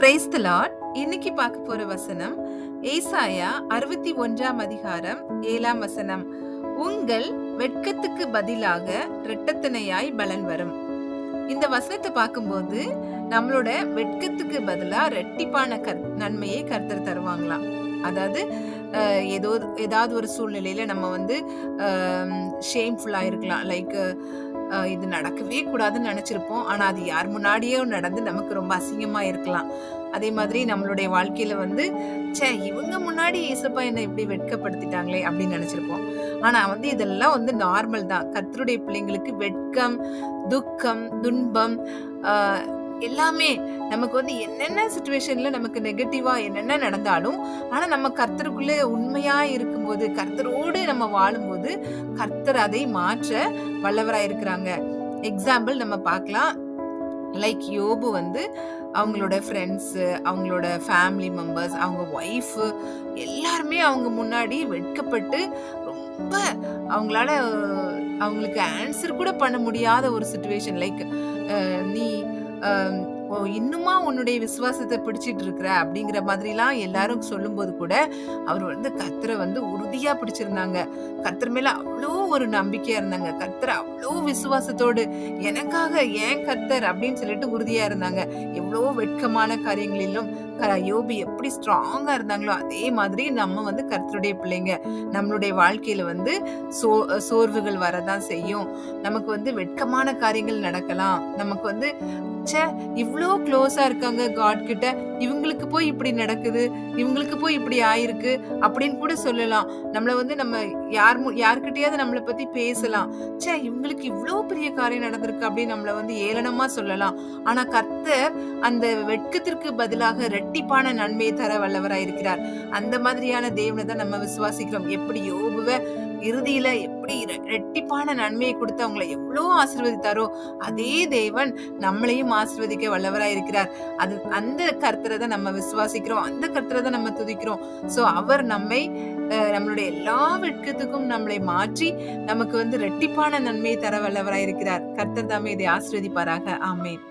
Praise the Lord. இன்னைக்கு பார்க்க போற வசனம் ஏசாயா 61 அதிகாரம் 7 வசனம். உங்கள் வெட்கத்துக்கு பதிலாக இரட்டத்தனையாய் பலன் வரும். இந்த வசனத்தை பார்க்கும்போது நம்மளோட வெட்கத்துக்கு பதிலா ரெட்டிப்பான நன்மையை கர்த்தர் தருவாங்களாம். அதாவது ஏதாவது ஒரு சூழ்நிலையில நம்ம ஷேம்ஃபுல்லா இருக்கலாம். லைக் இது நடக்கவே கூடாதுன்னு நினைச்சிருப்போம். ஆனா அது யார் முன்னாடியே நடந்து நமக்கு ரொம்ப அசிங்கமா இருக்கலாம். அதே மாதிரி நம்மளுடைய வாழ்க்கையில இவங்க முன்னாடி ஏசப்பா என்ன இப்படி வெட்கப்படுத்திட்டாங்களே அப்படின்னு நினைச்சிருப்போம். ஆனா இதெல்லாம் நார்மல் தான். கர்த்தருடைய பிள்ளைங்களுக்கு வெட்கம், துக்கம், துன்பம் எல்லாமே நமக்கு என்னென்ன சிச்சுவேஷன்ல நமக்கு நெகட்டிவா என்னென்ன நடந்தாலும், ஆனா நம்ம கர்த்தருக்குள்ள உண்மையா இருக்கும்போது, கர்த்தரோடு நம்ம வாழும்போது கர்த்தர் அதை மாற்ற வல்லவராய் இருக்கிறாங்க. எக்ஸாம்பிள் நம்ம பார்க்கலாம். லைக் யோபு அவங்களோட ஃப்ரெண்ட்ஸ், அவங்களோட ஃபேமிலி மெம்பர்ஸ், அவங்க ஒய்ஃப் எல்லாருமே அவங்க முன்னாடி வெட்கப்பட்டு ரொம்ப அவங்களால அவங்களுக்கு ஆன்சர் கூட பண்ண முடியாத ஒரு சிச்சுவேஷன். லைக் நீ இன்னுமா உன்னுடைய விசுவாசத்தை பிடிச்சிட்டு இருக்கிற அப்படிங்கிற மாதிரிலாம் எல்லாரும் சொல்லும்போது கூட அவர் கர்த்தரை உறுதியா பிடிச்சிருந்தாங்க. கர்த்தர் மேல அவ்வளோ ஒரு நம்பிக்கையா இருந்தாங்க. கர்த்தர் அவ்வளோ விசுவாசத்தோடு எனக்காக ஏன் கர்த்தர் அப்படின்னு சொல்லிட்டு உறுதியா இருந்தாங்க. எவ்வளோ வெட்கமான காரியங்களிலும் யோபு எப்படி ஸ்ட்ராங்கா இருந்தாங்களோ அதே மாதிரி நம்ம கர்த்தருடைய பிள்ளைங்க. நம்மளுடைய வாழ்க்கையில சோர்வுகள் வரதான் செய்யும். நமக்கு வெட்கமான காரியங்கள் நடக்கலாம். நமக்கு இவ்ளோ க்ளோஸா இருக்காங்க காட் கிட்ட, இவங்களுக்கு போய் இப்படி நடக்குது, இவங்களுக்கு போய் இப்படி ஆயிருக்கு அப்படின்னு கூட சொல்லலாம். நம்மள நம்ம யார்கிட்டயாவது நம்மளை பத்தி பேசலாம். இவங்களுக்கு இவ்ளோ பெரிய காரியம் நடந்திருக்கு அப்படின்னு நம்மள ஏளனமா சொல்லலாம். ஆனா கர்த்தர் அந்த வெட்கத்திற்கு பதிலாக இரட்டிப்பான நன்மையை தர வல்லவராயிருக்கிறார். அந்த மாதிரியான தேவனை தான் நம்ம விசுவாசிக்கிறோம். எப்படி யோபுவை இறுதியில எப்படி இரட்டிப்பான நன்மையை கொடுத்து அவங்களை எவ்வளோ ஆசீர்வதித்தாரோ அதே தேவன் நம்மளையும் ஆசீர்வதிக்க வல்லவராய் இருக்கிறார். அந்த கர்த்தரை தான் நம்ம விசுவாசிக்கிறோம். அந்த கர்த்தரை தான் நம்ம துதிக்கிறோம். சோ அவர் நம்மளுடைய எல்லா வெட்கத்துக்கும் நம்மளை மாற்றி நமக்கு இரட்டிப்பான நன்மையை தர வல்லவராய் இருக்கிறார். கர்த்தர் தாமே இதை ஆசீர்வதிப்பாராக. ஆமென்.